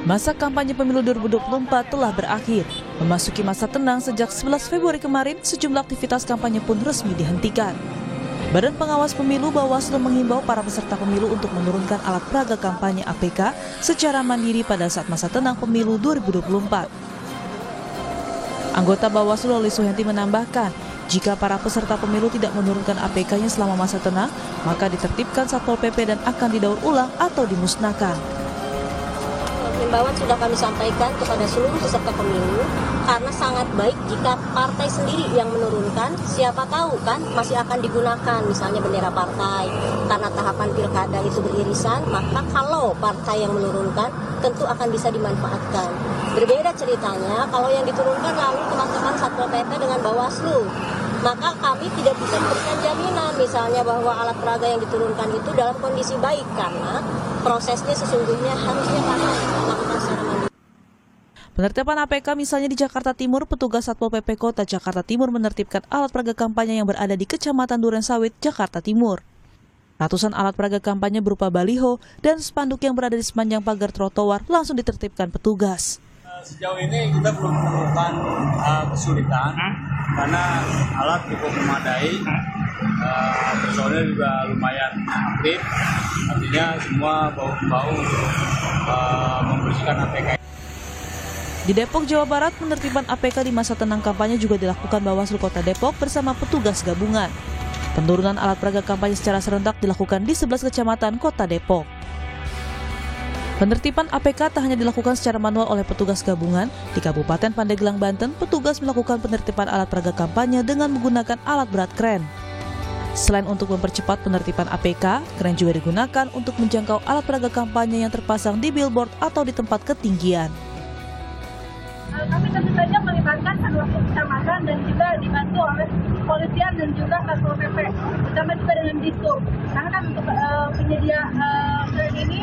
Masa kampanye pemilu 2024 telah berakhir. Memasuki masa tenang sejak 11 Februari kemarin, sejumlah aktivitas kampanye pun resmi dihentikan. Badan Pengawas Pemilu Bawaslu menghimbau para peserta pemilu untuk menurunkan alat peraga kampanye APK secara mandiri pada saat masa tenang pemilu 2024. Anggota Bawaslu Loli Suhenti menambahkan, jika para peserta pemilu tidak menurunkan APK-nya selama masa tenang, maka ditertibkan Satpol PP dan akan didaur ulang atau dimusnahkan. Himbauan sudah kami sampaikan kepada seluruh peserta pemilu karena sangat baik jika partai sendiri yang menurunkan, siapa tahu kan masih akan digunakan misalnya bendera partai karena tahapan pilkada itu beririsan, maka kalau partai yang menurunkan tentu akan bisa dimanfaatkan. Berbeda ceritanya kalau yang diturunkan lalu teman-teman Satpol PP dengan Bawaslu, maka kami tidak bisa memberikan jaminan misalnya bahwa alat peraga yang diturunkan itu dalam kondisi baik karena prosesnya sesungguhnya harusnya partai melakukan secara mandiri. Penertiban APK misalnya di Jakarta Timur, petugas Satpol PP Kota Jakarta Timur menertibkan alat peraga kampanye yang berada di Kecamatan Durensawit, Jakarta Timur. Ratusan alat peraga kampanye berupa baliho dan spanduk yang berada di sepanjang pagar trotoar langsung ditertibkan petugas. Sejauh ini kita belum menemukan kesulitan karena alat cukup memadai, personil juga lumayan aktif, artinya semua bau-bau membersihkan APK. Di Depok, Jawa Barat, penertiban APK di masa tenang kampanye juga dilakukan Bawaslu Kota Depok bersama petugas gabungan. Penurunan alat peraga kampanye secara serentak dilakukan di 11 kecamatan Kota Depok. Penertiban APK tak hanya dilakukan secara manual oleh petugas gabungan. Di Kabupaten Pandeglang, Banten, petugas melakukan penertiban alat peraga kampanye dengan menggunakan alat berat kren. Selain untuk mempercepat penertiban APK, kren juga digunakan untuk menjangkau alat peraga kampanye yang terpasang di billboard atau di tempat ketinggian. Kami tentu saja melibatkan Panwaslu Kecamatan dan juga dibantu oleh kepolisian dan juga Satpol PP, bersama juga dengan Dishub. Karena kan untuk penyedia kren ini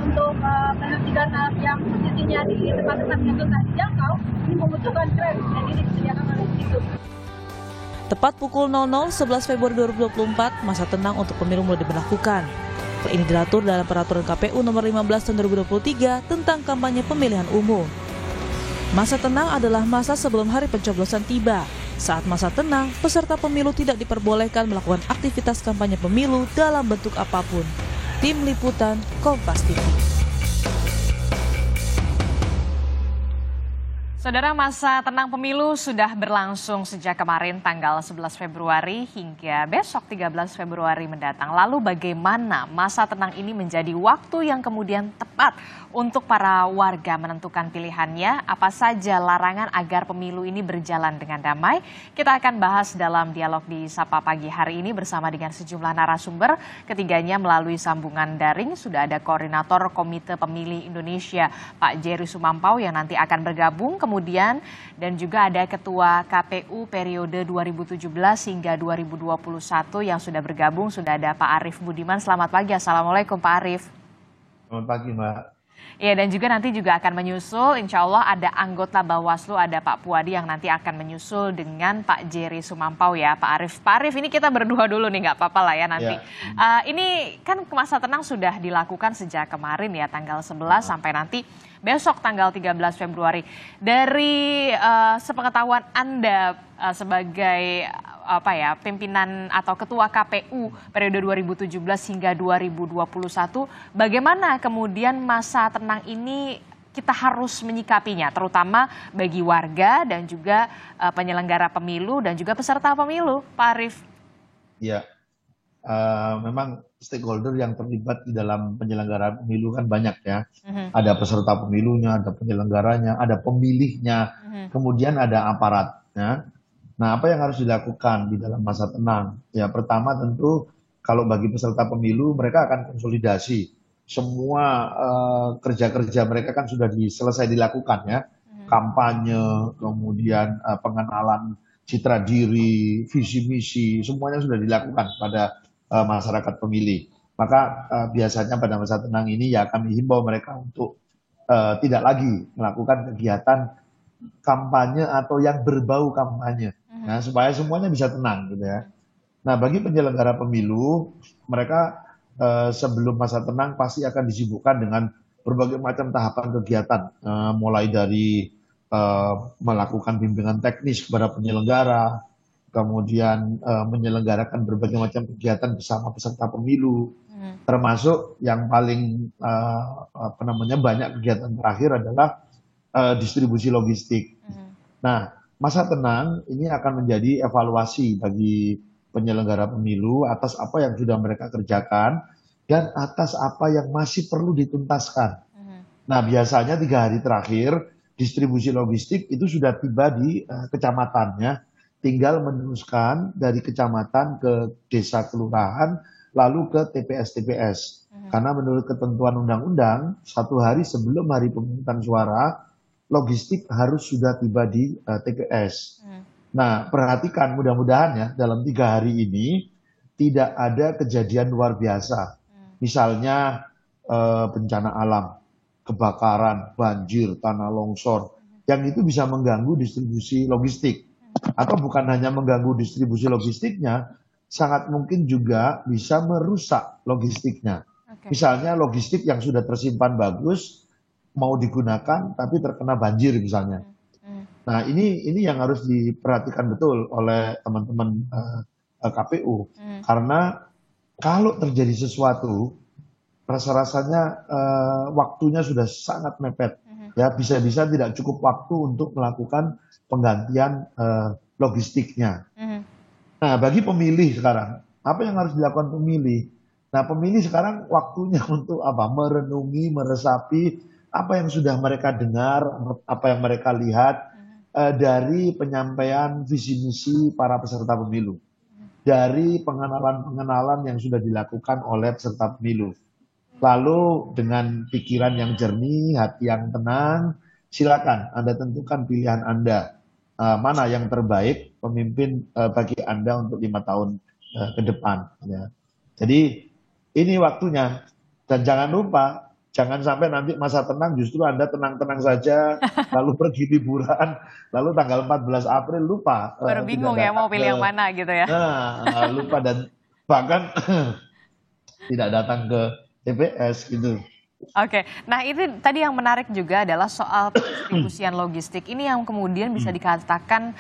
untuk penertiban yang posisinya di tempat-tempat yang susah dijangkau, ini membutuhkan kren dan ini disediakan oleh Dishub. Tepat pukul 00 11 Februari 2024, masa tenang untuk pemilu mulai diberlakukan. Ini diatur dalam Peraturan KPU Nomor 15 Tahun 2023 tentang kampanye pemilihan umum. Masa tenang adalah masa sebelum hari pencoblosan tiba. Saat masa tenang, peserta pemilu tidak diperbolehkan melakukan aktivitas kampanye pemilu dalam bentuk apapun. Tim Liputan, Kompas TV. Saudara, masa tenang pemilu sudah berlangsung sejak kemarin tanggal 11 Februari hingga besok 13 Februari mendatang. Lalu bagaimana masa tenang ini menjadi waktu yang kemudian tepat untuk para warga menentukan pilihannya? Apa saja larangan agar pemilu ini berjalan dengan damai? Kita akan bahas dalam dialog di Sapa Pagi hari ini bersama dengan sejumlah narasumber. Ketiganya melalui sambungan daring. Sudah ada Koordinator Komite Pemilih Indonesia, Pak Jerry Sumampau, yang nanti akan bergabung. Kemudian dan juga ada Ketua KPU periode 2017 hingga 2021 yang sudah bergabung. Sudah ada Pak Arief Budiman. Selamat pagi. Assalamualaikum Pak Arief. Selamat pagi Mbak. Ya, dan juga nanti juga akan menyusul, insya Allah ada anggota Bawaslu, ada Pak Puadi yang nanti akan menyusul dengan Pak Jerry Sumampau ya, Pak Arief. Pak Arief, ini kita berdua dulu nih, nggak apa-apa lah ya nanti. Ya. Ini kan masa tenang sudah dilakukan sejak kemarin ya, tanggal 11 sampai nanti besok tanggal 13 Februari. Dari sepengetahuan Anda sebagai pimpinan atau ketua KPU periode 2017 hingga 2021, bagaimana kemudian masa tenang ini kita harus menyikapinya, terutama bagi warga dan juga penyelenggara pemilu dan juga peserta pemilu, Pak Arief? Ya, memang stakeholder yang terlibat di dalam penyelenggaraan pemilu kan banyak ya. Ada peserta pemilunya, ada penyelenggaranya, ada pemilihnya, kemudian ada aparatnya. Nah, apa yang harus dilakukan di dalam masa tenang? Ya, pertama tentu kalau bagi peserta pemilu mereka akan konsolidasi. Semua kerja-kerja mereka kan sudah selesai dilakukan ya. Kampanye, kemudian pengenalan citra diri, visi misi, semuanya sudah dilakukan pada masyarakat pemilih. Maka biasanya pada masa tenang ini ya kami himbau mereka untuk tidak lagi melakukan kegiatan kampanye atau yang berbau kampanye. Nah, supaya semuanya bisa tenang gitu ya. Nah, bagi penyelenggara pemilu, mereka sebelum masa tenang pasti akan disibukkan dengan berbagai macam tahapan kegiatan, mulai dari melakukan bimbingan teknis kepada penyelenggara, kemudian menyelenggarakan berbagai macam kegiatan bersama peserta pemilu, termasuk yang paling banyak kegiatan terakhir adalah distribusi logistik. Nah, masa tenang ini akan menjadi evaluasi bagi penyelenggara pemilu atas apa yang sudah mereka kerjakan dan atas apa yang masih perlu dituntaskan. Nah, biasanya 3 hari terakhir distribusi logistik itu sudah tiba di kecamatannya, tinggal meneruskan dari kecamatan ke desa kelurahan, lalu ke TPS-TPS. Karena menurut ketentuan undang-undang, 1 hari sebelum hari pemungutan suara, logistik harus sudah tiba di TPS. Nah, perhatikan mudah-mudahan ya, dalam 3 hari ini tidak ada kejadian luar biasa. Misalnya bencana alam, kebakaran, banjir, tanah longsor, yang itu bisa mengganggu distribusi logistik. Atau bukan hanya mengganggu distribusi logistiknya, sangat mungkin juga bisa merusak logistiknya. Misalnya logistik yang sudah tersimpan bagus, mau digunakan tapi terkena banjir misalnya. Nah, ini yang harus diperhatikan betul oleh teman-teman KPU. Karena kalau terjadi sesuatu, rasa-rasanya waktunya sudah sangat mepet. Ya, bisa-bisa tidak cukup waktu untuk melakukan penggantian logistiknya. Nah, bagi pemilih sekarang, apa yang harus dilakukan pemilih? Nah, pemilih sekarang waktunya untuk apa? Merenungi, meresapi apa yang sudah mereka dengar, apa yang mereka lihat dari penyampaian visi misi para peserta pemilu, dari pengenalan-pengenalan yang sudah dilakukan oleh peserta pemilu. Lalu dengan pikiran yang jernih, hati yang tenang, silakan Anda tentukan pilihan Anda. Mana yang terbaik pemimpin bagi Anda untuk 5 tahun ke depan. Ya. Jadi ini waktunya. Dan jangan lupa, jangan sampai nanti masa tenang justru Anda tenang-tenang saja, lalu pergi liburan, lalu tanggal 14 April lupa. Baru bingung ya mau pilih yang mana gitu ya. Nah, lupa dan bahkan tidak datang ke TPS gitu. Oke, nah itu tadi yang menarik juga adalah soal pendistribusian logistik. Ini yang kemudian bisa dikatakan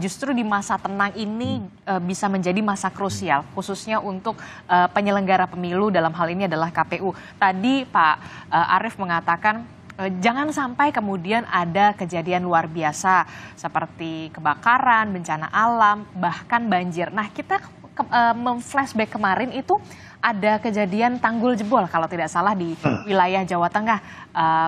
justru di masa tenang ini bisa menjadi masa krusial, khususnya untuk penyelenggara pemilu, dalam hal ini adalah KPU. Tadi Pak Arief mengatakan jangan sampai kemudian ada kejadian luar biasa seperti kebakaran, bencana alam, bahkan banjir. Nah, kita memflashback kemarin itu ada kejadian tanggul jebol kalau tidak salah di wilayah Jawa Tengah,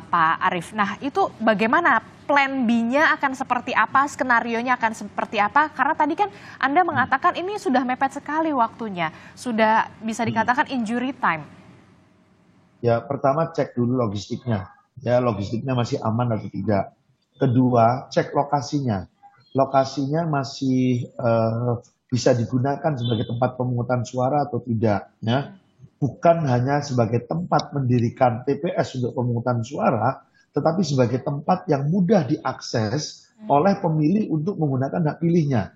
Pak Arief. Nah, itu bagaimana plan B-nya akan seperti apa, skenario-nya akan seperti apa? Karena tadi kan Anda mengatakan ini sudah mepet sekali waktunya, sudah bisa dikatakan injury time. Ya, pertama cek dulu logistiknya. Ya, logistiknya masih aman atau tidak. Kedua, cek lokasinya. Lokasinya masih bisa digunakan sebagai tempat pemungutan suara atau tidak, ya. Bukan hanya sebagai tempat mendirikan TPS untuk pemungutan suara, tetapi sebagai tempat yang mudah diakses oleh pemilih untuk menggunakan hak pilihnya.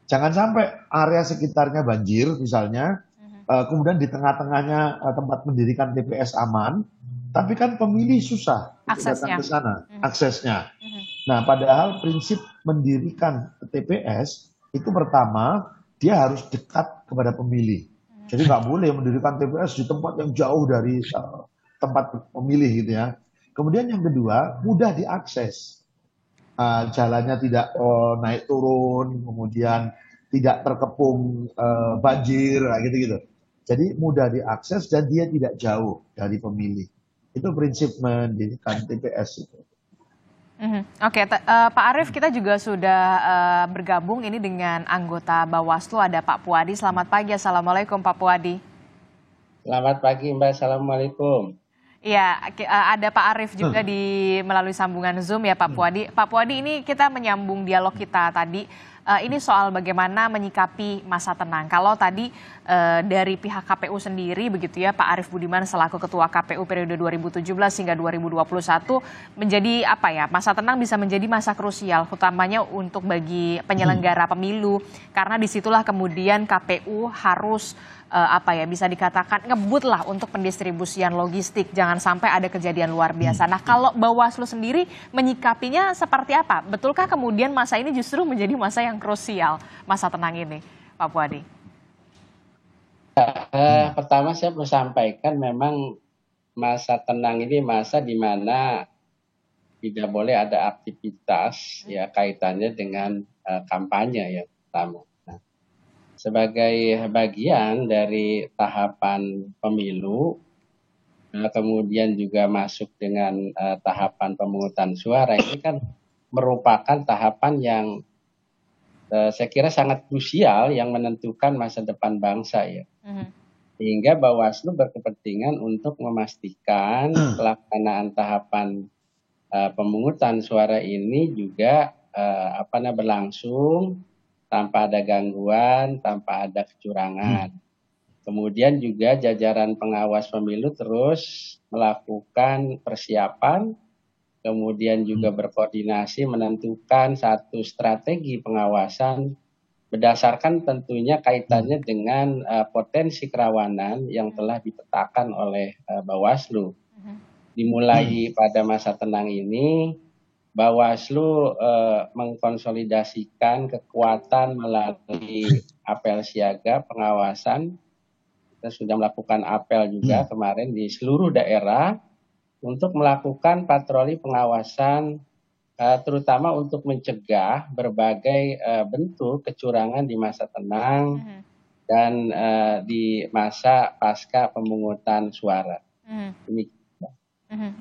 Jangan sampai area sekitarnya banjir misalnya, kemudian di tengah-tengahnya tempat mendirikan TPS aman, tapi kan pemilih susah datang ke sana, aksesnya. Nah, padahal prinsip mendirikan TPS itu pertama, dia harus dekat kepada pemilih. Jadi nggak boleh mendirikan TPS di tempat yang jauh dari tempat pemilih gitu ya. Kemudian yang kedua, mudah diakses. Jalannya tidak naik turun, kemudian tidak terkepung banjir, gitu-gitu. Jadi mudah diakses dan dia tidak jauh dari pemilih. Itu prinsip mendirikan TPS itu. Oke, Pak Arief, kita juga sudah bergabung ini dengan anggota Bawaslu, ada Pak Puadi. Selamat pagi, Assalamualaikum Pak Puadi. Selamat pagi Mbak, Assalamualaikum. Iya, ada Pak Arief juga melalui sambungan Zoom ya Pak Puadi. Pak Puadi, ini kita menyambung dialog kita tadi ini soal bagaimana menyikapi masa tenang. Kalau tadi dari pihak KPU sendiri begitu ya, Pak Arief Budiman selaku Ketua KPU periode 2017 hingga 2021 menjadi apa ya, masa tenang bisa menjadi masa krusial, utamanya untuk bagi penyelenggara pemilu, karena disitulah kemudian KPU harus apa ya, bisa dikatakan ngebut lah untuk pendistribusian logistik, jangan sampai ada kejadian luar biasa. Nah, kalau Bawaslu sendiri menyikapinya seperti apa? Betulkah kemudian masa ini justru menjadi masa yang krusial, masa tenang ini, Pak Puadi? Pertama saya perlu sampaikan memang masa tenang ini masa di mana tidak boleh ada aktivitas ya kaitannya dengan kampanye ya pertama. Sebagai bagian dari tahapan pemilu, kemudian juga masuk dengan tahapan pemungutan suara, ini kan merupakan tahapan yang saya kira sangat krusial yang menentukan masa depan bangsa ya. Sehingga Bawaslu berkepentingan untuk memastikan pelaksanaan tahapan pemungutan suara ini juga berlangsung tanpa ada gangguan, tanpa ada kecurangan. Kemudian juga jajaran pengawas pemilu terus melakukan persiapan, kemudian juga berkoordinasi menentukan satu strategi pengawasan berdasarkan tentunya kaitannya dengan potensi kerawanan yang telah dipetakan oleh Bawaslu. Dimulai pada masa tenang ini, Bawaslu mengkonsolidasikan kekuatan melalui apel siaga pengawasan. Kita sudah melakukan apel juga kemarin di seluruh daerah untuk melakukan patroli pengawasan, terutama untuk mencegah berbagai bentuk kecurangan di masa tenang dan di masa pasca pemungutan suara. Ini.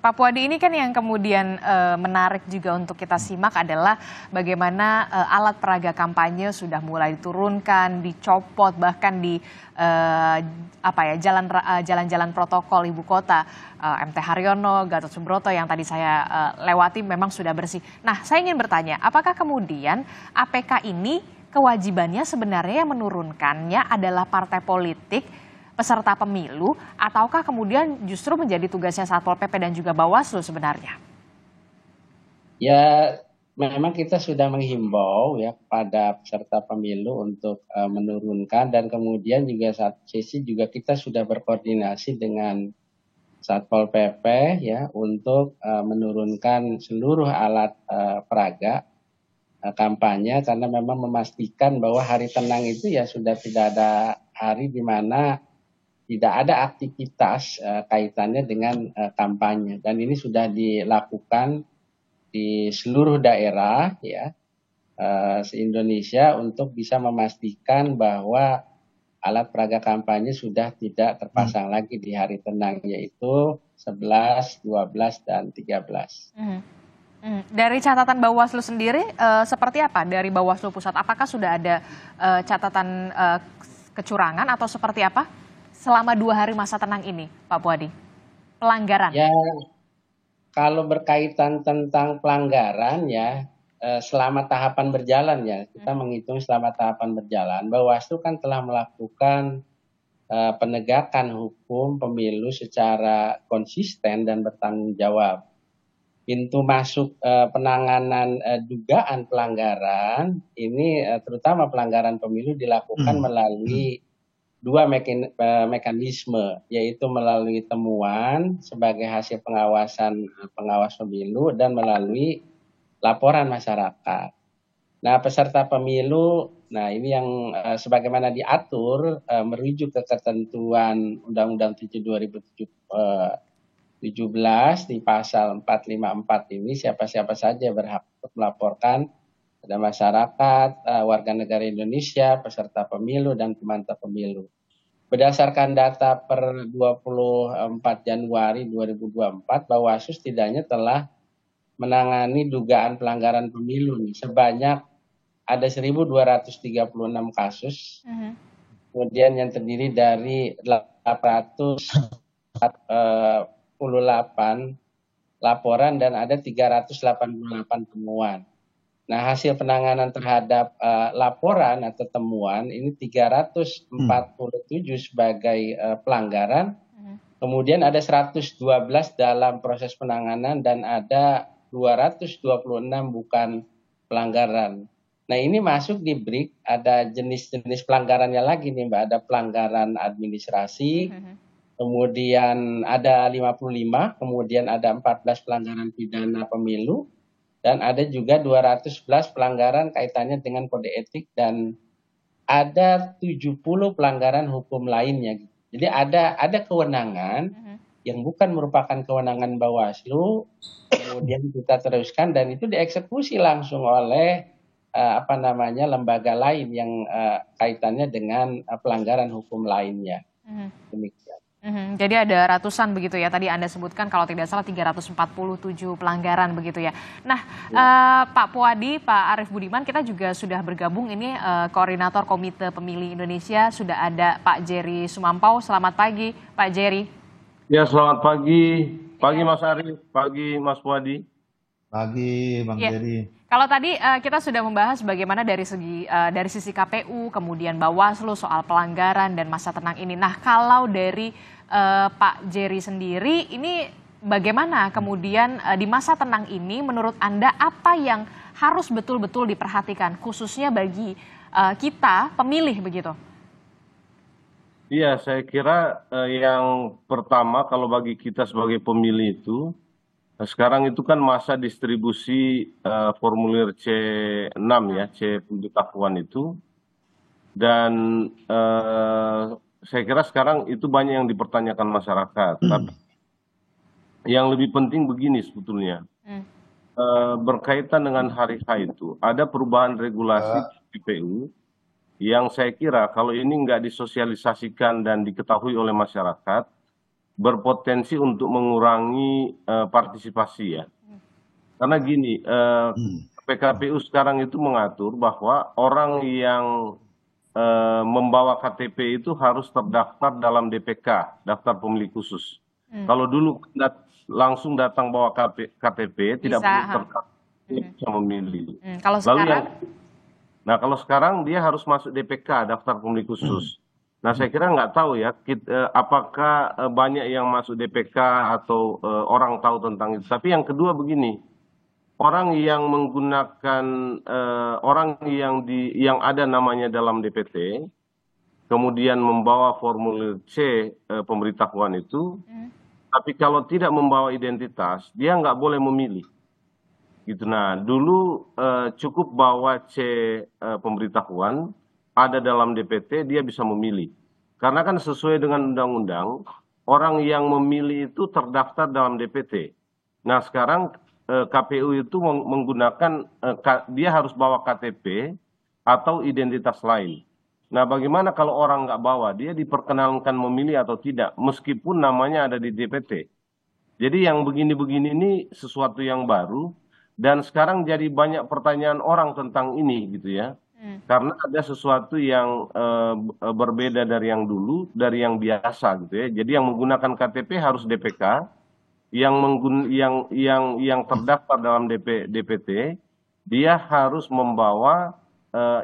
Pak Puadi, ini kan yang kemudian menarik juga untuk kita simak adalah bagaimana alat peraga kampanye sudah mulai diturunkan, dicopot, bahkan di jalan-jalan protokol ibu kota, MT Haryono, Gatot Subroto yang tadi saya lewati memang sudah bersih. Nah, saya ingin bertanya, apakah kemudian APK ini kewajibannya sebenarnya yang menurunkannya adalah partai politik, peserta pemilu, ataukah kemudian justru menjadi tugasnya Satpol PP dan juga Bawaslu sebenarnya? Ya, memang kita sudah menghimbau ya kepada peserta pemilu untuk menurunkan, dan kemudian juga satu sisi juga kita sudah berkoordinasi dengan Satpol PP ya untuk menurunkan seluruh alat peraga kampanye, karena memang memastikan bahwa hari tenang itu ya sudah tidak ada hari di mana tidak ada aktivitas kaitannya dengan kampanye, dan ini sudah dilakukan di seluruh daerah ya se-Indonesia untuk bisa memastikan bahwa alat peraga kampanye sudah tidak terpasang lagi di hari tenang, yaitu 11, 12, dan 13. Dari catatan Bawaslu sendiri seperti apa dari Bawaslu Pusat? Apakah sudah ada catatan kecurangan atau seperti apa selama 2 hari masa tenang ini, Pak Puadi? Pelanggaran? Ya, kalau berkaitan tentang pelanggaran ya, selama tahapan berjalan ya, kita menghitung selama tahapan berjalan, Bawaslu kan telah melakukan penegakan hukum pemilu secara konsisten dan bertanggung jawab. Pintu masuk penanganan dugaan pelanggaran ini, terutama pelanggaran pemilu, dilakukan melalui 2 mekanisme, yaitu melalui temuan sebagai hasil pengawas pemilu dan melalui laporan masyarakat. Nah, peserta pemilu, nah ini yang sebagaimana diatur merujuk ke ketentuan Undang-Undang 7 2017 di pasal 454 ini, siapa-siapa saja berhak untuk melaporkan pada masyarakat, warga negara Indonesia, peserta pemilu, dan pemantau pemilu. Berdasarkan data per 24 Januari 2024, Bawaslu setidaknya telah menangani dugaan pelanggaran pemilu sebanyak ada 1.236 kasus, kemudian yang terdiri dari 848 laporan dan ada 388 temuan. Nah, hasil penanganan terhadap laporan atau temuan ini 347 sebagai pelanggaran, kemudian ada 112 dalam proses penanganan dan ada 226 bukan pelanggaran. Nah, ini masuk di BRIK, ada jenis-jenis pelanggarannya lagi nih Mbak, ada pelanggaran administrasi, kemudian ada 55, kemudian ada 14 pelanggaran pidana pemilu, dan ada juga 211 pelanggaran kaitannya dengan kode etik, dan ada 70 pelanggaran hukum lainnya. Jadi ada kewenangan yang bukan merupakan kewenangan Bawaslu, kemudian kita teruskan dan itu dieksekusi langsung oleh lembaga lain yang kaitannya dengan pelanggaran hukum lainnya. Demikian. Jadi ada ratusan begitu ya, tadi Anda sebutkan kalau tidak salah 347 pelanggaran begitu ya. Nah, Pak Puadi, Pak Arief Budiman, kita juga sudah bergabung ini Koordinator Komite Pemilih Indonesia, sudah ada Pak Jerry Sumampau. Selamat pagi Pak Jerry. Ya, selamat pagi. Pagi Mas Arief, pagi Mas Puadi. Pagi Bang Ya. Jerry. Kalau tadi kita sudah membahas bagaimana dari sisi KPU, kemudian Bawaslu soal pelanggaran dan masa tenang ini. Nah, kalau dari Pak Jerry sendiri, ini bagaimana kemudian di masa tenang ini menurut Anda apa yang harus betul-betul diperhatikan, khususnya bagi kita pemilih begitu? Iya, saya kira yang pertama kalau bagi kita sebagai pemilih itu, sekarang itu kan masa distribusi formulir C6 ya, C pemberitahuan itu. Dan saya kira sekarang itu banyak yang dipertanyakan masyarakat. Tapi yang lebih penting begini sebetulnya, berkaitan dengan hari H itu, ada perubahan regulasi KPU yang saya kira kalau ini nggak disosialisasikan dan diketahui oleh masyarakat, berpotensi untuk mengurangi partisipasi ya. Karena gini, PKPU sekarang itu mengatur bahwa orang yang membawa KTP itu harus terdaftar dalam DPK, daftar pemilih khusus. Kalau dulu langsung datang bawa KTP, tidak perlu terdaftar, bisa memilih. Kalau sekarang? Kalau sekarang dia harus masuk DPK, daftar pemilih khusus. Nah, saya kira nggak tahu ya, apakah banyak yang masuk DPK atau orang tahu tentang itu. Tapi yang kedua begini, orang yang menggunakan orang yang ada namanya dalam DPT, kemudian membawa formulir C pemberitahuan itu, tapi kalau tidak membawa identitas, dia nggak boleh memilih. Gitu. Nah, dulu cukup bawa C pemberitahuan, ada dalam DPT, dia bisa memilih. Karena kan sesuai dengan undang-undang, orang yang memilih itu terdaftar dalam DPT. Nah, sekarang KPU itu menggunakan, dia harus bawa KTP atau identitas lain. Nah, bagaimana kalau orang nggak bawa? Dia diperkenankan memilih atau tidak, meskipun namanya ada di DPT. Jadi yang begini-begini ini sesuatu yang baru, dan sekarang jadi banyak pertanyaan orang tentang ini gitu ya. Karena ada sesuatu yang berbeda dari yang dulu, dari yang biasa gitu ya. Jadi yang menggunakan KTP harus DPK, yang terdaftar dalam DPT, dia harus membawa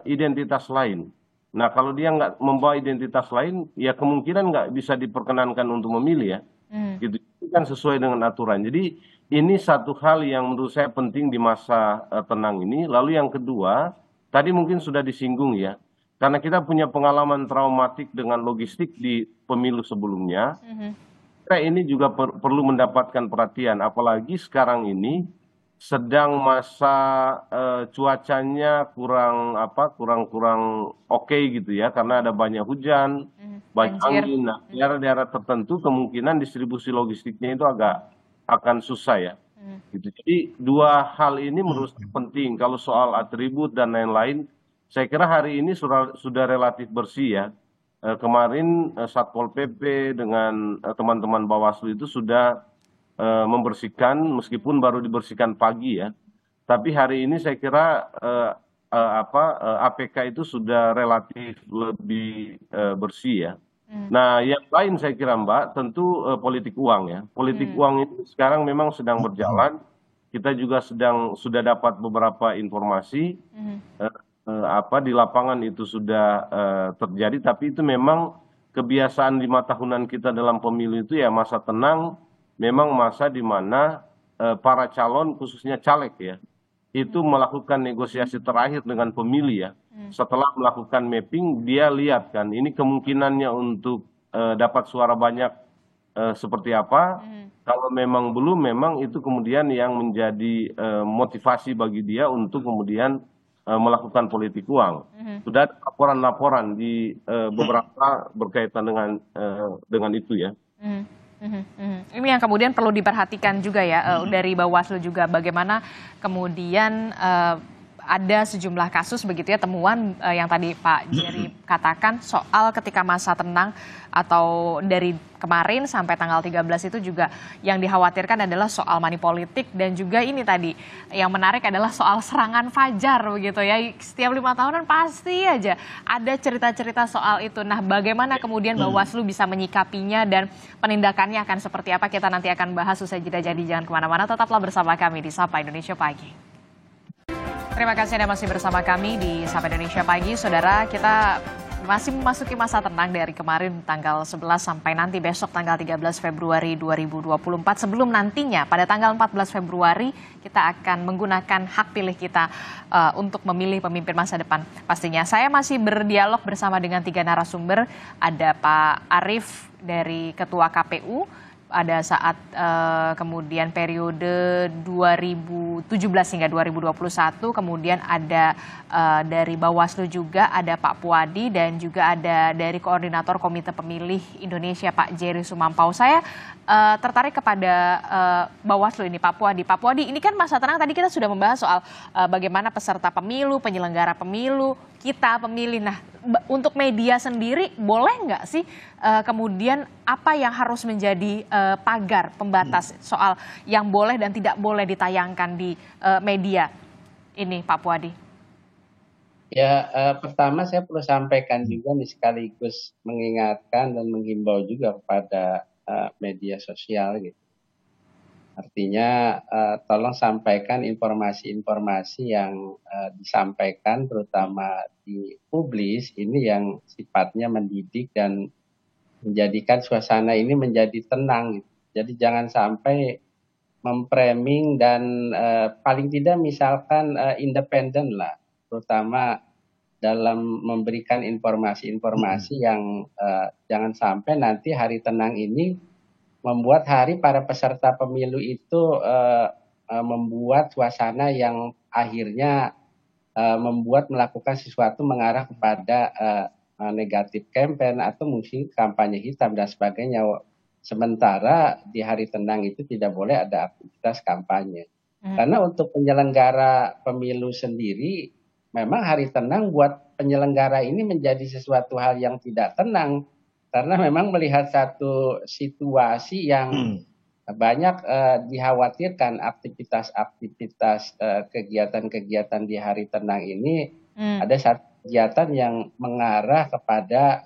identitas lain. Nah, kalau dia nggak membawa identitas lain, ya kemungkinan nggak bisa diperkenankan untuk memilih ya. Gitu. Itu kan sesuai dengan aturan. Jadi ini satu hal yang menurut saya penting di masa tenang ini. Lalu yang kedua, tadi mungkin sudah disinggung ya, karena kita punya pengalaman traumatik dengan logistik di pemilu sebelumnya, ini juga perlu mendapatkan perhatian, apalagi sekarang ini sedang masa cuacanya kurang oke gitu ya, karena ada banyak hujan, banyak angin. Nah, daerah-daerah tertentu kemungkinan distribusi logistiknya itu akan susah ya. Gitu. Jadi dua hal ini menurut saya penting. Kalau soal atribut dan lain-lain, saya kira hari ini sudah relatif bersih ya. Kemarin Satpol PP dengan teman-teman Bawaslu itu sudah membersihkan, meskipun baru dibersihkan pagi ya. Tapi hari ini saya kira APK itu sudah relatif lebih bersih ya. Nah, yang lain saya kira Mbak, tentu politik uang ya. Politik uang itu sekarang memang sedang berjalan. kita juga sudah dapat beberapa informasi di lapangan itu sudah terjadi, tapi itu memang kebiasaan 5 tahunan kita dalam pemilu itu ya masa tenang, memang masa di mana para calon khususnya caleg ya itu melakukan negosiasi terakhir dengan pemilih ya. Setelah melakukan mapping dia lihat kan ini kemungkinannya untuk dapat suara banyak seperti apa. Kalau memang belum, memang itu kemudian yang menjadi motivasi bagi dia untuk kemudian melakukan politik uang. Sudah ada laporan-laporan di beberapa berkaitan dengan itu ya. Ini yang kemudian perlu diperhatikan juga ya dari Bawaslu juga, bagaimana kemudian ada sejumlah kasus begitu ya, temuan yang tadi Pak Jerry katakan soal ketika masa tenang atau dari kemarin sampai tanggal 13 itu juga yang dikhawatirkan adalah soal money politik, dan juga ini tadi yang menarik adalah soal serangan fajar begitu ya. Setiap 5 tahunan pasti aja ada cerita-cerita soal itu. Nah, bagaimana kemudian Bawaslu bisa menyikapinya dan penindakannya akan seperti apa, kita nanti akan bahas usai jeda. Jadi jangan kemana-mana, tetaplah bersama kami di Sapa Indonesia Pagi. Terima kasih Anda masih bersama kami di Sapa Indonesia Pagi. Saudara, kita masih memasuki masa tenang dari kemarin tanggal 11 sampai nanti besok tanggal 13 Februari 2024. Sebelum nantinya pada tanggal 14 Februari kita akan menggunakan hak pilih kita untuk memilih pemimpin masa depan pastinya. Saya masih berdialog bersama dengan 3 narasumber. Ada Pak Arief dari Ketua KPU, ada saat kemudian periode 2017 hingga 2021, kemudian ada dari Bawaslu juga ada Pak Puadi, dan juga ada dari Koordinator Komite Pemilih Indonesia Pak Jerry Sumampau. Saya tertarik kepada Bawaslu ini, Pak Puadi. Pak Puadi, ini kan masa tenang, tadi kita sudah membahas soal bagaimana peserta pemilu, penyelenggara pemilu, kita pemilih. Nah, untuk media sendiri boleh nggak sih kemudian apa yang harus menjadi pagar pembatas soal yang boleh dan tidak boleh ditayangkan di media ini, Pak Puadi? Ya, pertama saya perlu sampaikan juga nih, sekaligus mengingatkan dan menghimbau juga kepada media sosial gitu. Artinya tolong sampaikan informasi-informasi yang disampaikan terutama di publis ini yang sifatnya mendidik dan menjadikan suasana ini menjadi tenang gitu. Jadi jangan sampai memframing dan paling tidak misalkan independen lah, terutama dalam memberikan informasi-informasi yang jangan sampai nanti hari tenang ini membuat hari para peserta pemilu itu membuat suasana yang akhirnya membuat melakukan sesuatu mengarah kepada negatif campaign atau mungkin kampanye hitam dan sebagainya. Sementara di hari tenang itu tidak boleh ada aktivitas kampanye. Karena untuk penyelenggara pemilu sendiri, memang hari tenang buat penyelenggara ini menjadi sesuatu hal yang tidak tenang. Karena memang melihat satu situasi yang banyak dikhawatirkan aktivitas-aktivitas kegiatan-kegiatan di hari tenang ini ada satu kegiatan yang mengarah kepada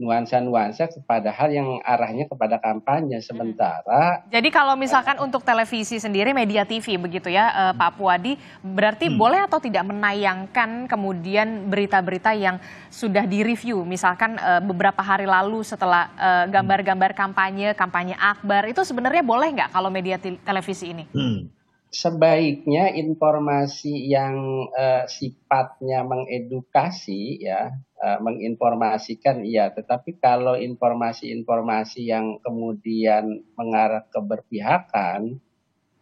nuansa-nuansa kepada hal yang arahnya kepada kampanye. Sementara jadi kalau misalkan untuk televisi sendiri, media TV begitu ya Pak Puadi, berarti boleh atau tidak menayangkan kemudian berita-berita yang sudah direview, misalkan beberapa hari lalu setelah gambar-gambar kampanye akbar, itu sebenarnya boleh nggak kalau media televisi ini? Sebaiknya informasi yang sifatnya mengedukasi ya, menginformasikan iya, tetapi kalau informasi-informasi yang kemudian mengarah ke berpihakan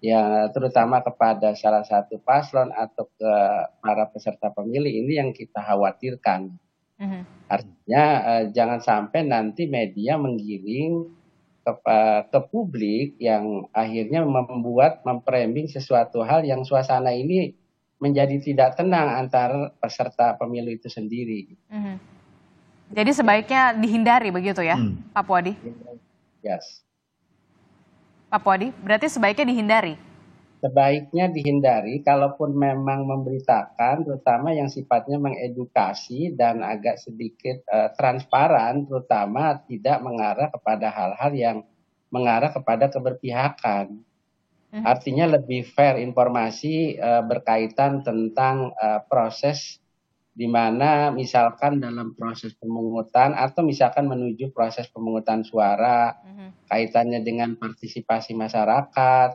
ya, terutama kepada salah satu paslon atau ke para peserta pemilih, ini yang kita khawatirkan. Artinya jangan sampai nanti media menggiring ke publik yang akhirnya memframing sesuatu hal yang suasana ini menjadi tidak tenang antar peserta pemilu itu sendiri. Jadi sebaiknya dihindari begitu ya, Pak Puadi? Yes. Pak Puadi, berarti sebaiknya dihindari? Sebaiknya dihindari, kalaupun memang memberitakan, terutama yang sifatnya mengedukasi dan agak sedikit transparan, terutama tidak mengarah kepada hal-hal yang mengarah kepada keberpihakan. Artinya lebih fair informasi berkaitan tentang proses di mana misalkan dalam proses pemungutan atau misalkan menuju proses pemungutan suara, kaitannya dengan partisipasi masyarakat,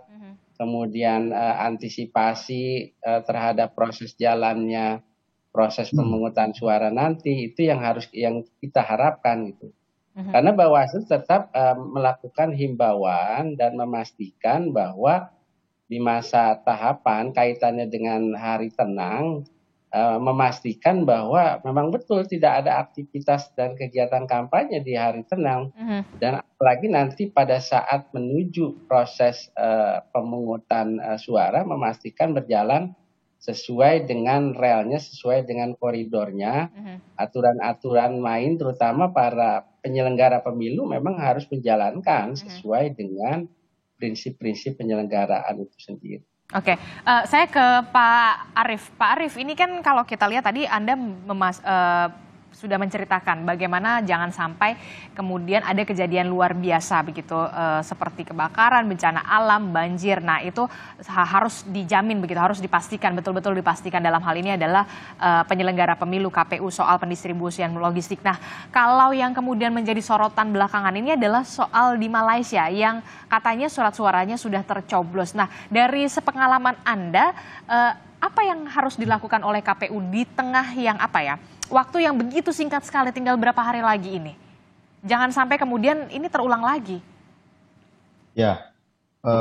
kemudian antisipasi terhadap proses jalannya proses pemungutan suara nanti, itu yang kita harapkan gitu. Karena Bawaslu tetap melakukan himbauan dan memastikan bahwa di masa tahapan kaitannya dengan hari tenang, memastikan bahwa memang betul tidak ada aktivitas dan kegiatan kampanye di hari tenang, dan apalagi nanti pada saat menuju proses pemungutan suara, memastikan berjalan sesuai dengan relnya, sesuai dengan koridornya, aturan-aturan main terutama para penyelenggara pemilu memang harus menjalankan sesuai dengan prinsip-prinsip penyelenggaraan itu sendiri. Oke, saya ke Pak Arief. Pak Arief, ini kan kalau kita lihat tadi Anda sudah menceritakan bagaimana jangan sampai kemudian ada kejadian luar biasa begitu, seperti kebakaran, bencana alam, banjir. Nah itu harus dijamin begitu, harus dipastikan, betul-betul dipastikan dalam hal ini adalah penyelenggara pemilu KPU soal pendistribusian logistik. Nah kalau yang kemudian menjadi sorotan belakangan ini adalah soal di Malaysia yang katanya surat suaranya sudah tercoblos. Nah dari sepengalaman Anda, apa yang harus dilakukan oleh KPU di tengah yang waktu yang begitu singkat sekali, tinggal berapa hari lagi ini? Jangan sampai kemudian ini terulang lagi. Ya,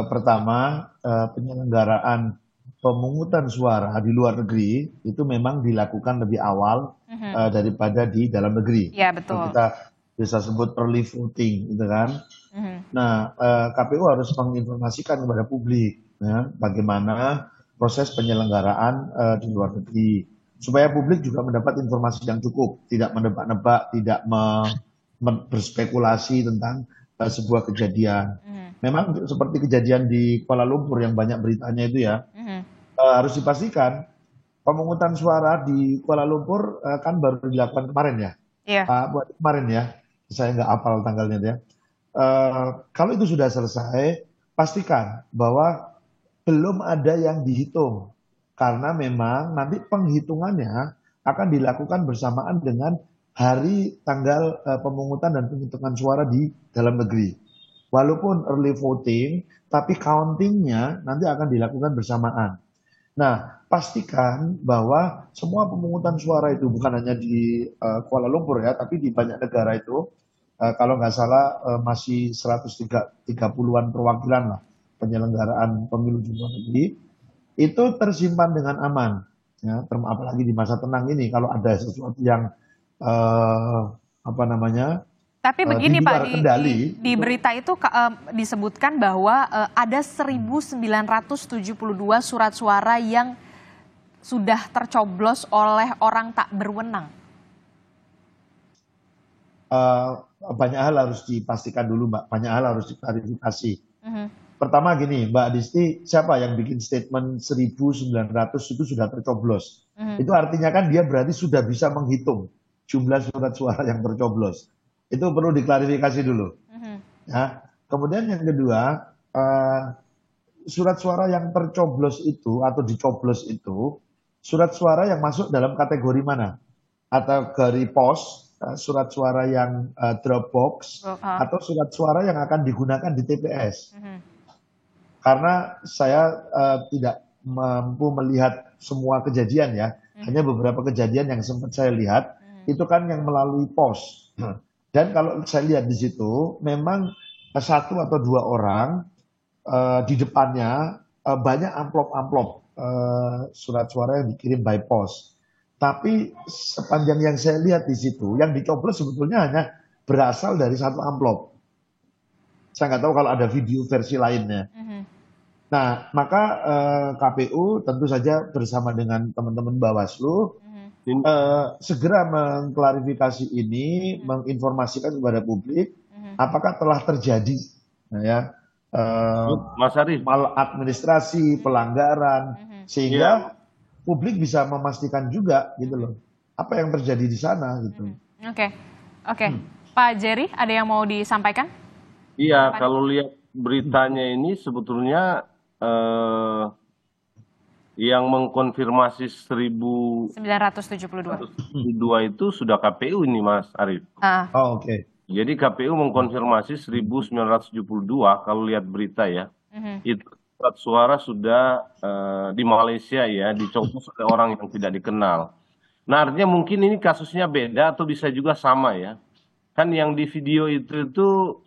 pertama penyelenggaraan pemungutan suara di luar negeri itu memang dilakukan lebih awal daripada di dalam negeri. Ya betul. Kita bisa sebut early voting, gitu kan. Nah, KPU harus menginformasikan kepada publik ya, bagaimana proses penyelenggaraan di luar negeri, supaya publik juga mendapat informasi yang cukup, tidak menebak-nebak, tidak berspekulasi tentang sebuah kejadian. Memang seperti kejadian di Kuala Lumpur yang banyak beritanya itu ya, harus dipastikan pemungutan suara di Kuala Lumpur kan baru dilakukan kemarin ya. Iya. Kemarin ya, saya nggak hafal tanggalnya ya. Kalau itu sudah selesai, pastikan bahwa belum ada yang dihitung. Karena memang nanti penghitungannya akan dilakukan bersamaan dengan hari tanggal pemungutan dan penghitungan suara di dalam negeri. Walaupun early voting, tapi countingnya nanti akan dilakukan bersamaan. Nah, pastikan bahwa semua pemungutan suara itu bukan hanya di Kuala Lumpur ya, tapi di banyak negara itu, kalau nggak salah masih 130-an perwakilan lah penyelenggaraan pemilu di luar negeri, itu tersimpan dengan aman. Ya, apalagi di masa tenang ini, kalau ada sesuatu yang Tapi begini di luar Pak, kendali, di berita itu disebutkan bahwa ada 1.972 surat suara yang sudah tercoblos oleh orang tak berwenang. Banyak hal harus dipastikan dulu Mbak, banyak hal harus diklarifikasi. Pertama gini, Mbak Disti, siapa yang bikin statement 1.900 itu sudah tercoblos? Itu artinya kan dia berarti sudah bisa menghitung jumlah surat suara yang tercoblos. Itu perlu diklarifikasi dulu. Ya. Kemudian yang kedua, surat suara yang tercoblos itu atau dicoblos itu, surat suara yang masuk dalam kategori mana? Atau dari pos, surat suara yang drop box, atau surat suara yang akan digunakan di TPS. Karena saya tidak mampu melihat semua kejadian ya, hanya beberapa kejadian yang sempat saya lihat, itu kan yang melalui pos. Dan kalau saya lihat di situ, memang satu atau dua orang di depannya banyak amplop-amplop surat suara yang dikirim by post. Tapi sepanjang yang saya lihat di situ, yang dicoblos sebetulnya hanya berasal dari satu amplop. Saya nggak tahu kalau ada video versi lainnya. Nah, maka KPU tentu saja bersama dengan teman-teman Bawaslu segera mengklarifikasi ini, menginformasikan kepada publik apakah telah terjadi Mas Arief, maladministrasi, pelanggaran, sehingga publik bisa memastikan juga gitu loh apa yang terjadi di sana gitu. Oke. Pak Jerry, ada yang mau disampaikan? iya, kalau lihat beritanya ini sebetulnya eh, yang mengkonfirmasi 1972 972. itu sudah KPU ini Mas Arief. Oh, oke. Jadi KPU mengkonfirmasi 1972 kalau lihat berita ya. Itu surat suara sudah di Malaysia ya, dicoblos oleh orang yang tidak dikenal. Nah, artinya mungkin ini kasusnya beda atau bisa juga sama ya. Kan yang di video itu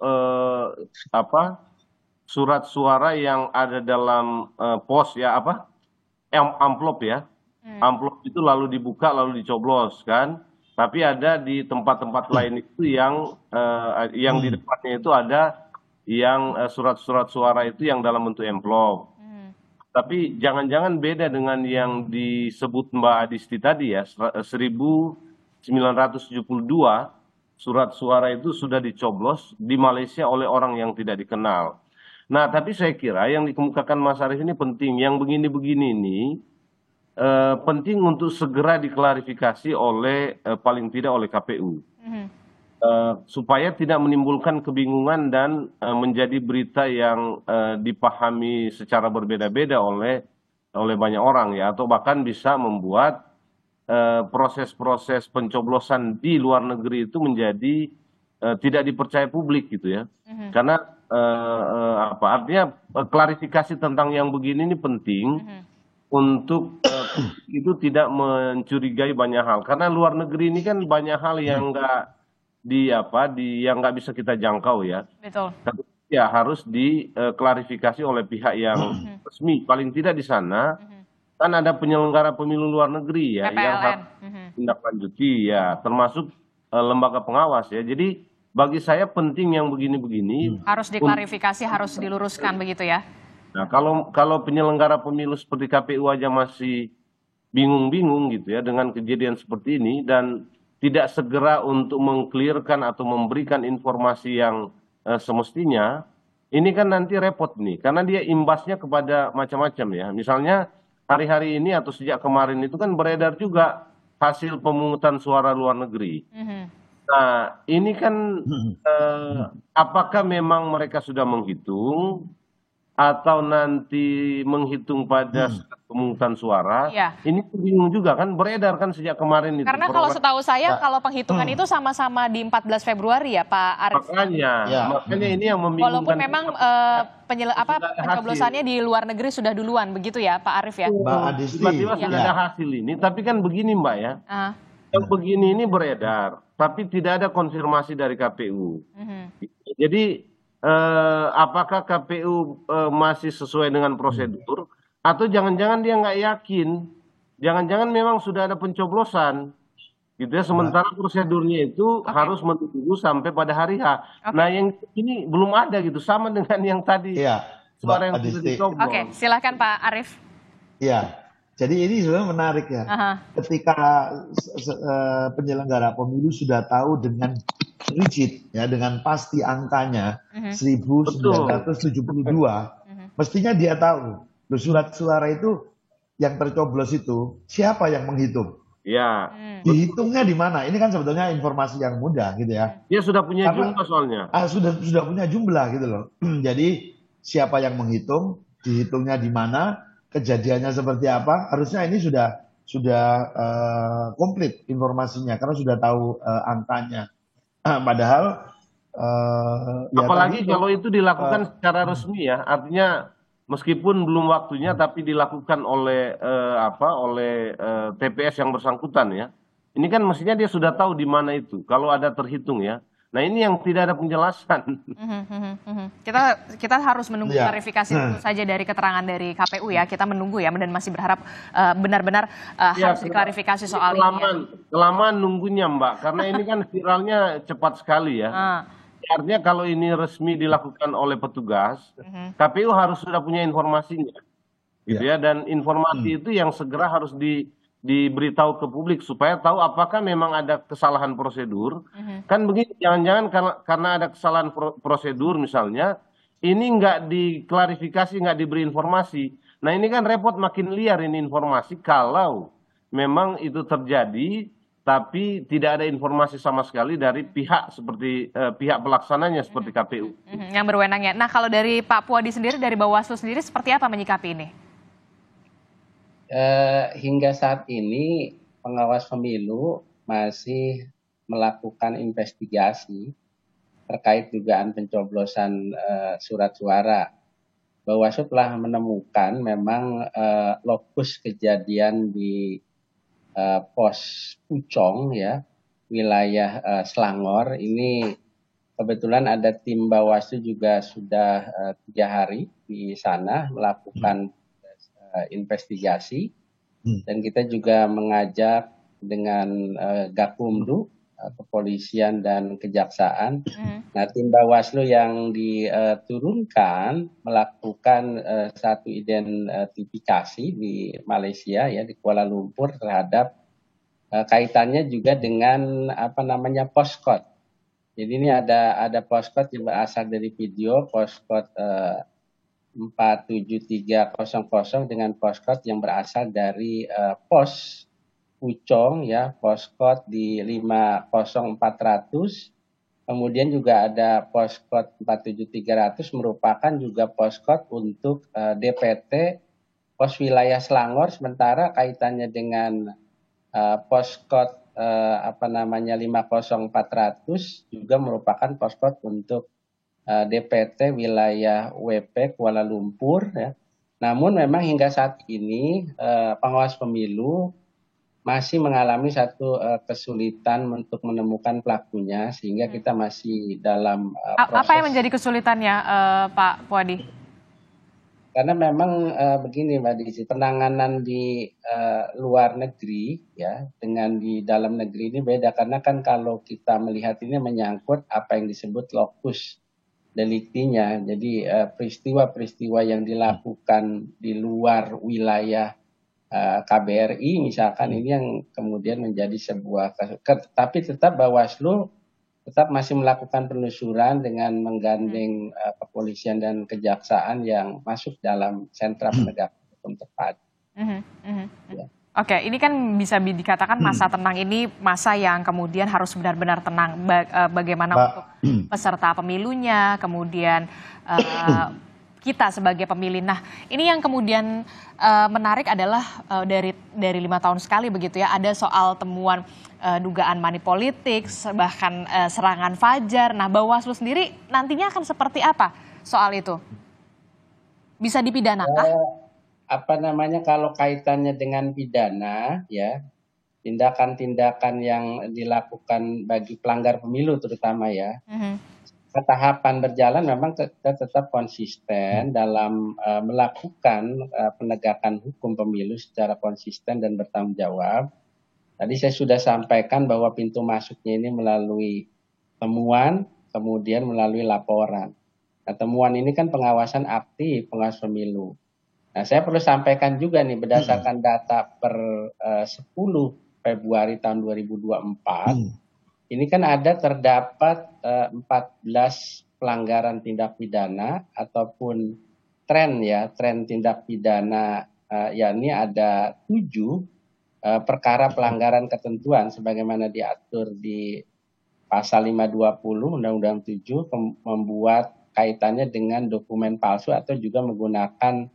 surat suara yang ada dalam pos ya amplop ya. Amplop itu lalu dibuka lalu dicoblos kan. Tapi ada di tempat-tempat lain itu yang di depannya itu ada yang surat-surat suara itu yang dalam bentuk amplop. Tapi jangan-jangan beda dengan yang disebut Mbak Adisti tadi ya, 1972 surat suara itu sudah dicoblos di Malaysia oleh orang yang tidak dikenal. Nah, tapi saya kira yang dikemukakan Mas Arief ini penting. Yang begini-begini ini penting untuk segera diklarifikasi oleh paling tidak oleh KPU. Supaya tidak menimbulkan kebingungan dan menjadi berita yang dipahami secara berbeda-beda oleh banyak orang ya, atau bahkan bisa membuat proses-proses pencoblosan di luar negeri itu menjadi tidak dipercaya publik gitu ya. Karena artinya klarifikasi tentang yang begini ini penting untuk itu tidak mencurigai banyak hal. Karena luar negeri ini kan banyak hal yang yang nggak bisa kita jangkau ya. Betul. Tapi ya harus diklarifikasi oleh pihak yang resmi. Paling tidak di sana kan ada penyelenggara pemilu luar negeri ya yang harus tindak lanjuti ya, termasuk lembaga pengawas ya. Jadi bagi saya penting yang begini-begini Harus diklarifikasi, harus diluruskan begitu ya. Nah, kalau penyelenggara pemilu seperti KPU aja masih bingung-bingung gitu ya dengan kejadian seperti ini dan tidak segera untuk mengklirkan atau memberikan informasi yang semestinya, ini kan nanti repot nih, karena dia imbasnya kepada macam-macam ya. Misalnya hari-hari ini atau sejak kemarin itu kan beredar juga hasil pemungutan suara luar negeri. Nah, ini kan apakah memang mereka sudah menghitung atau nanti menghitung pada saat pemungutan suara? Iya. Ini bingung juga kan, beredar kan sejak kemarin itu. Karena kalau setahu saya kalau penghitungan itu sama-sama di 14 Februari ya Pak Arief. Makanya ini yang membingungkan. Walaupun memang pencoblosannya di luar negeri sudah duluan begitu ya Pak Arief ya. Mbak Adisti. Tiba-tiba sudah ada hasil ini, tapi kan begini Mbak ya. Yang begini ini beredar, tapi tidak ada konfirmasi dari KPU. Jadi apakah KPU masih sesuai dengan prosedur atau jangan-jangan dia nggak yakin, jangan-jangan memang sudah ada pencoblosan gitu ya, sementara prosedurnya itu harus menunggu sampai pada hari H. Nah, yang ini belum ada gitu, sama dengan yang tadi suara yang sudah dicoblos. Oke, silakan Pak Arief. Iya, jadi ini sebenarnya menarik ya. Ketika penyelenggara pemilu sudah tahu dengan rigid ya, dengan pasti angkanya 1972, mestinya dia tahu surat suara itu yang tercoblos itu siapa yang menghitung. Ya. Dihitungnya di mana? Ini kan sebetulnya informasi yang mudah gitu ya. Dia sudah punya jumlah soalnya. Sudah punya jumlah gitu loh. Jadi siapa yang menghitung, dihitungnya di mana, kejadiannya seperti apa, harusnya ini sudah komplit informasinya karena sudah tahu angkanya. Padahal apalagi kalau itu dilakukan secara resmi ya, artinya meskipun belum waktunya tapi dilakukan oleh TPS yang bersangkutan ya. Ini kan mestinya dia sudah tahu di mana itu kalau ada terhitung ya. Nah, ini yang tidak ada penjelasan. Kita harus menunggu klarifikasi tentu saja dari keterangan dari KPU ya. Kita menunggu ya dan masih berharap benar-benar harus diklarifikasi soal ini. Kelamaan nunggunya Mbak, karena ini kan viralnya cepat sekali ya. Artinya kalau ini resmi dilakukan oleh petugas, KPU harus sudah punya informasinya, gitu ya. Dan informasi itu yang segera harus diberitahu ke publik supaya tahu apakah memang ada kesalahan prosedur. Kan begini, jangan-jangan karena ada kesalahan prosedur misalnya, ini nggak diklarifikasi, nggak diberi informasi. Nah, ini kan repot, makin liar ini informasi kalau memang itu terjadi tapi tidak ada informasi sama sekali dari pihak seperti pihak pelaksananya seperti KPU. Yang berwenangnya. Nah, kalau dari Pak Puadi sendiri, dari Bawaslu sendiri seperti apa menyikapi ini? Hingga saat ini pengawas pemilu masih melakukan investigasi terkait dugaan pencoblosan surat suara. Bawaslu telah menemukan memang lokus kejadian di pos Pucong ya, wilayah Selangor. Ini kebetulan ada tim Bawaslu juga sudah 3 hari di sana melakukan investigasi, dan kita juga mengajak dengan Gakumdu, kepolisian dan kejaksaan. Nah, tim Bawaslu yang diturunkan melakukan satu identifikasi di Malaysia ya, di Kuala Lumpur terhadap kaitannya juga dengan postcode. Jadi ini ada postcode yang berasal dari video, postcode 47300 dengan postcode yang berasal dari pos Pucong ya, postcode di 50400. Kemudian juga ada postcode 47300 merupakan juga postcode untuk DPT pos wilayah Selangor, sementara kaitannya dengan postcode 50400 juga merupakan postcode untuk DPT wilayah WP Kuala Lumpur ya. Namun memang hingga saat ini pengawas pemilu masih mengalami satu kesulitan untuk menemukan pelakunya, sehingga kita masih dalam proses. Apa yang menjadi kesulitannya, Pak Puadi? Karena memang begini Mbak Desi, penanganan di luar negeri ya dengan di dalam negeri ini beda, karena kan kalau kita melihat ini menyangkut apa yang disebut lokus deliktinya. Jadi peristiwa-peristiwa yang dilakukan di luar wilayah KBRI misalkan, ini yang kemudian menjadi sebuah tapi tetap Bawaslu tetap masih melakukan penelusuran dengan menggandeng kepolisian dan kejaksaan yang masuk dalam sentra penegakan hukum tepat. Ya. Oke, ini kan bisa dikatakan masa tenang ini masa yang kemudian harus benar-benar tenang. Bagaimana untuk peserta pemilunya, kemudian kita sebagai pemilih. Nah, ini yang kemudian menarik adalah dari 5 tahun sekali begitu ya, ada soal temuan dugaan money politik, bahkan serangan Fajar. Nah, Bawaslu sendiri nantinya akan seperti apa soal itu? Bisa dipidanakan? Kalau kaitannya dengan pidana ya, tindakan-tindakan yang dilakukan bagi pelanggar pemilu terutama ya, tahapan berjalan memang kita tetap konsisten dalam melakukan penegakan hukum pemilu secara konsisten dan bertanggung jawab. Tadi saya sudah sampaikan bahwa pintu masuknya ini melalui temuan, kemudian melalui laporan. Nah, temuan ini kan pengawasan aktif pengawas pemilu. Nah, saya perlu sampaikan juga nih, berdasarkan data per 10 Februari tahun 2024, ini kan terdapat 14 pelanggaran tindak pidana ataupun tren tindak pidana, yakni ada 7 perkara pelanggaran ketentuan sebagaimana diatur di pasal 520 Undang-Undang 7, membuat kaitannya dengan dokumen palsu atau juga menggunakan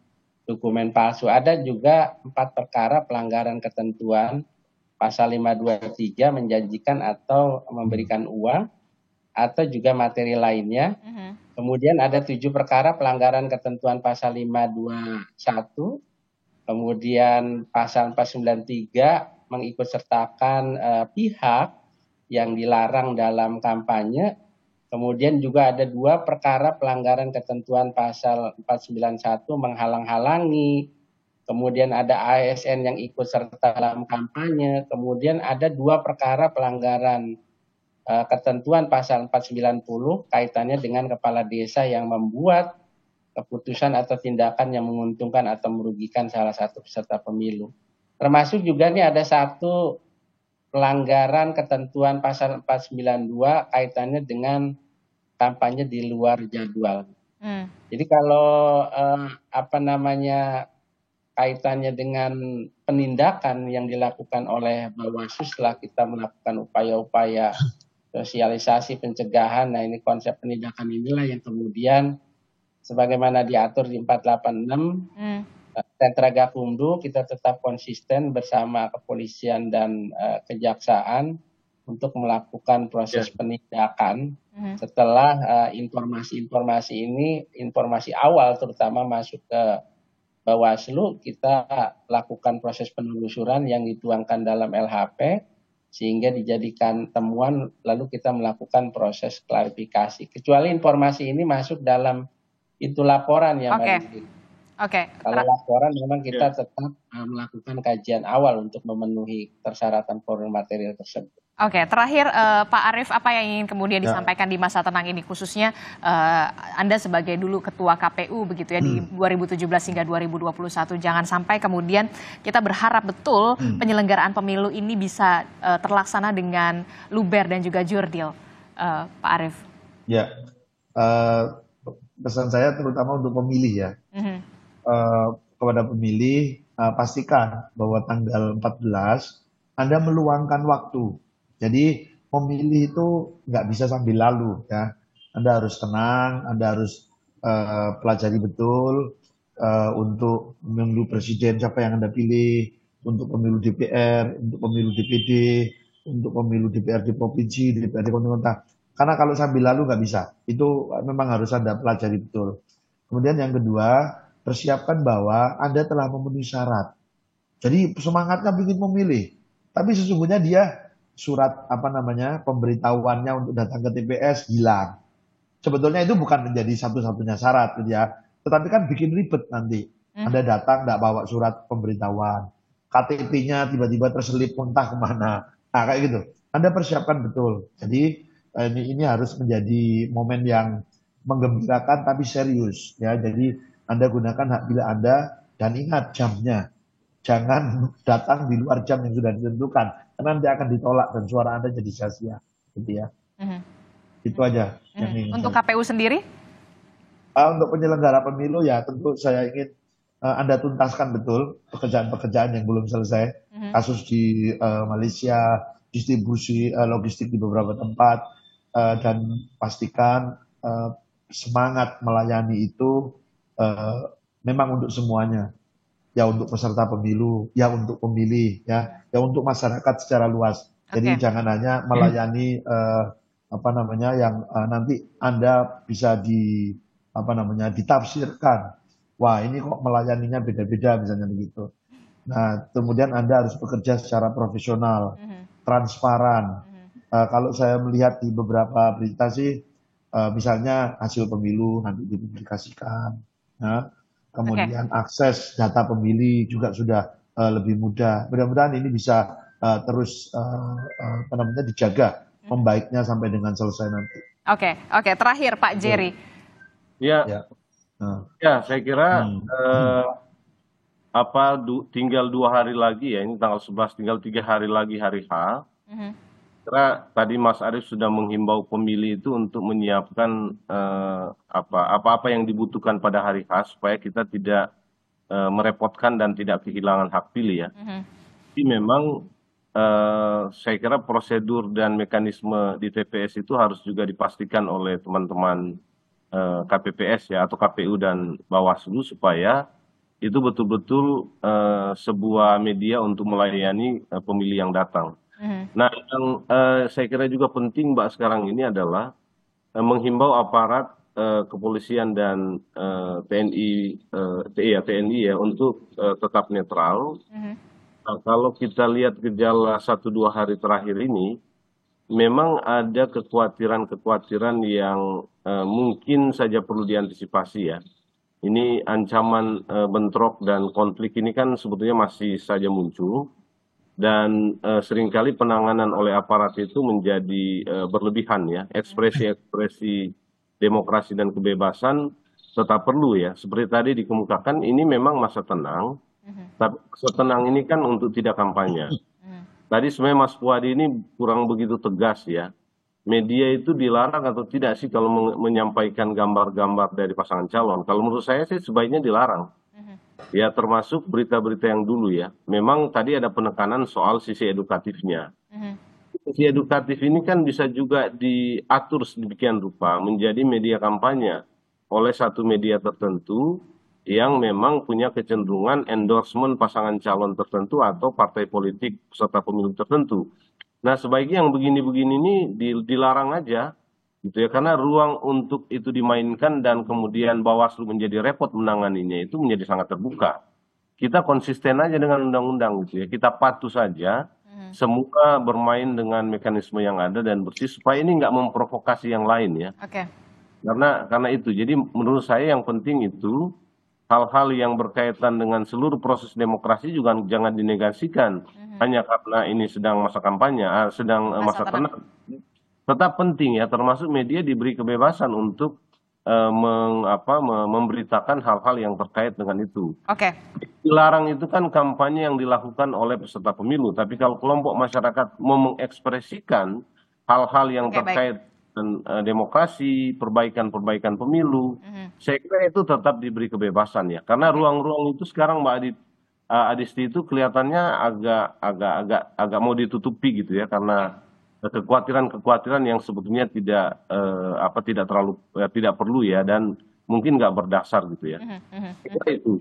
dokumen palsu. Ada juga 4 perkara pelanggaran ketentuan pasal 523 menjanjikan atau memberikan uang atau juga materi lainnya. Kemudian ada 7 perkara pelanggaran ketentuan pasal 521. Kemudian pasal 493 mengikutsertakan pihak yang dilarang dalam kampanye. Kemudian juga ada 2 perkara pelanggaran ketentuan pasal 491 menghalang-halangi. Kemudian ada ASN yang ikut serta dalam kampanye. Kemudian ada 2 perkara pelanggaran ketentuan pasal 490 kaitannya dengan kepala desa yang membuat keputusan atau tindakan yang menguntungkan atau merugikan salah satu peserta pemilu. Termasuk juga nih ada 1 pelanggaran ketentuan pasal 492 kaitannya dengan kampanye di luar jadwal. Jadi kalau kaitannya dengan penindakan yang dilakukan oleh Bawaslu setelah kita melakukan upaya-upaya sosialisasi pencegahan. Nah, ini konsep penindakan inilah yang kemudian sebagaimana diatur di 486 Sentra Gakumdu, kita tetap konsisten bersama kepolisian dan kejaksaan untuk melakukan proses penindakan setelah informasi-informasi ini, informasi awal terutama masuk ke Bawaslu, kita lakukan proses penelusuran yang dituangkan dalam LHP sehingga dijadikan temuan, lalu kita melakukan proses klarifikasi. Kecuali informasi ini masuk dalam itu laporan ya, Mbak Didi. Kalau laporan memang kita tetap melakukan kajian awal untuk memenuhi persyaratan formal material tersebut. Terakhir Pak Arief, apa yang ingin kemudian disampaikan di masa tenang ini, khususnya Anda sebagai dulu Ketua KPU begitu ya di 2017 hingga 2021, jangan sampai kemudian kita berharap betul penyelenggaraan pemilu ini bisa terlaksana dengan luber dan juga jurdil, Pak Arief. Ya, pesan saya terutama untuk pemilih ya, kepada pemilih pastikan bahwa tanggal 14 Anda meluangkan waktu. Jadi memilih itu nggak bisa sambil lalu ya. Anda harus tenang, Anda harus pelajari betul untuk pemilu presiden siapa yang Anda pilih, untuk pemilu DPR, untuk pemilu DPD, untuk pemilu DPRD provinsi, DPRD kota. Karena kalau sambil lalu nggak bisa. Itu memang harus Anda pelajari betul. Kemudian yang kedua, persiapkan bahwa Anda telah memenuhi syarat. Jadi semangatnya ingin memilih, tapi sesungguhnya dia surat pemberitahuannya untuk datang ke TPS hilang. Sebetulnya itu bukan menjadi satu-satunya syarat gitu ya. Tetapi kan bikin ribet nanti. Anda datang nggak bawa surat pemberitahuan. KTP-nya tiba-tiba terselip muntah kemana. Nah kayak gitu. Anda persiapkan betul. Jadi ini harus menjadi momen yang menggembirakan tapi serius ya. Jadi Anda gunakan hak pilih Anda dan ingat jamnya. Jangan datang di luar jam yang sudah ditentukan, karena nanti akan ditolak dan suara Anda jadi sia-sia, gitu ya. Itu aja yang ingin. Untuk KPU sendiri? Untuk penyelenggara pemilu ya tentu saya ingin Anda tuntaskan betul pekerjaan-pekerjaan yang belum selesai, kasus di Malaysia, distribusi logistik di beberapa tempat, dan pastikan semangat melayani itu memang untuk semuanya. Ya untuk peserta pemilu, ya untuk pemilih, ya untuk masyarakat secara luas. Jadi jangan hanya melayani yang nanti Anda bisa ditafsirkan. Wah ini kok melayaninya beda-beda misalnya begitu. Nah kemudian Anda harus bekerja secara profesional, transparan. Kalau saya melihat di beberapa berita sih, misalnya hasil pemilu nanti dipublikasikan. Nah, kemudian akses data pemilih juga sudah lebih mudah. Mudah-mudahan ini bisa terus dijaga membaiknya sampai dengan selesai nanti. Oke. Terakhir Pak Jerry. Ya, saya kira tinggal 2 hari lagi ya, ini tanggal 11, tinggal 3 hari lagi hari H. Karena tadi Mas Arief sudah menghimbau pemilih itu untuk menyiapkan apa-apa yang dibutuhkan pada hari H supaya kita tidak merepotkan dan tidak kehilangan hak pilih ya. Jadi memang saya kira prosedur dan mekanisme di TPS itu harus juga dipastikan oleh teman-teman KPPS ya atau KPU dan Bawaslu supaya itu betul-betul sebuah media untuk melayani pemilih yang datang. Nah, yang saya kira juga penting Mbak sekarang ini adalah menghimbau aparat kepolisian dan TNI ya untuk tetap netral. Nah, kalau kita lihat gejala 1-2 hari terakhir ini, memang ada kekhawatiran yang mungkin saja perlu diantisipasi ya. Ini ancaman bentrok dan konflik ini kan sebetulnya masih saja muncul. Dan seringkali penanganan oleh aparat itu menjadi berlebihan ya. Ekspresi demokrasi dan kebebasan tetap perlu ya. Seperti tadi dikemukakan ini memang masa tenang. Tapi masa tenang ini kan untuk tidak kampanye. Tadi sebenarnya Mas Puadi ini kurang begitu tegas ya. Media itu dilarang atau tidak sih kalau menyampaikan gambar-gambar dari pasangan calon? Kalau menurut saya sih sebaiknya dilarang. Ya termasuk berita-berita yang dulu ya. Memang tadi ada penekanan soal sisi edukatifnya. Sisi edukatif ini kan bisa juga diatur sedemikian rupa menjadi media kampanye oleh satu media tertentu yang memang punya kecenderungan endorsement pasangan calon tertentu atau partai politik peserta pemilu tertentu. Nah, sebaiknya yang begini-begini ini dilarang aja gitu ya, karena ruang untuk itu dimainkan dan kemudian Bawaslu menjadi repot menanganinya itu menjadi sangat terbuka. Kita konsisten aja dengan undang-undang gitu ya, kita patuh saja, semua bermain dengan mekanisme yang ada dan bersih supaya ini nggak memprovokasi yang lain ya. Oke. Karena itu, jadi menurut saya yang penting itu hal-hal yang berkaitan dengan seluruh proses demokrasi juga jangan dinegasikan hanya karena ini sedang masa kampanye, sedang masa tenang. Tetap penting ya, termasuk media diberi kebebasan untuk memberitakan hal-hal yang terkait dengan itu. Oke. Dilarang itu kan kampanye yang dilakukan oleh peserta pemilu, tapi kalau kelompok masyarakat mau mengekspresikan hal-hal yang terkait dengan demokrasi, perbaikan-perbaikan pemilu, saya kira itu tetap diberi kebebasan ya, karena ruang-ruang itu sekarang Mbak Adisti itu kelihatannya agak mau ditutupi gitu ya, karena kekhawatiran yang sebetulnya tidak perlu ya, dan mungkin nggak berdasar gitu ya. Itu.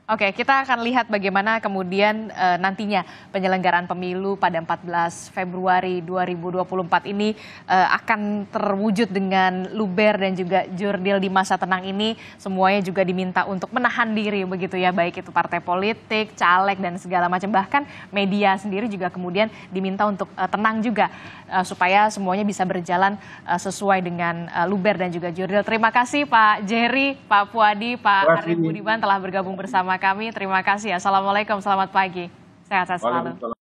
Oke, kita akan lihat bagaimana kemudian nantinya penyelenggaraan pemilu pada 14 Februari 2024 ini akan terwujud dengan luber dan juga jurdil di masa tenang ini. Semuanya juga diminta untuk menahan diri begitu ya, baik itu partai politik, caleg dan segala macam. Bahkan media sendiri juga kemudian diminta untuk tenang juga supaya semuanya bisa berjalan sesuai dengan luber dan juga jurdil. Terima kasih Pak Jerry, Pak Puadi, Pak Arif Budiman telah bergabung bersama kami. Terima kasih. Assalamualaikum, selamat pagi. Sehat-sehat selalu.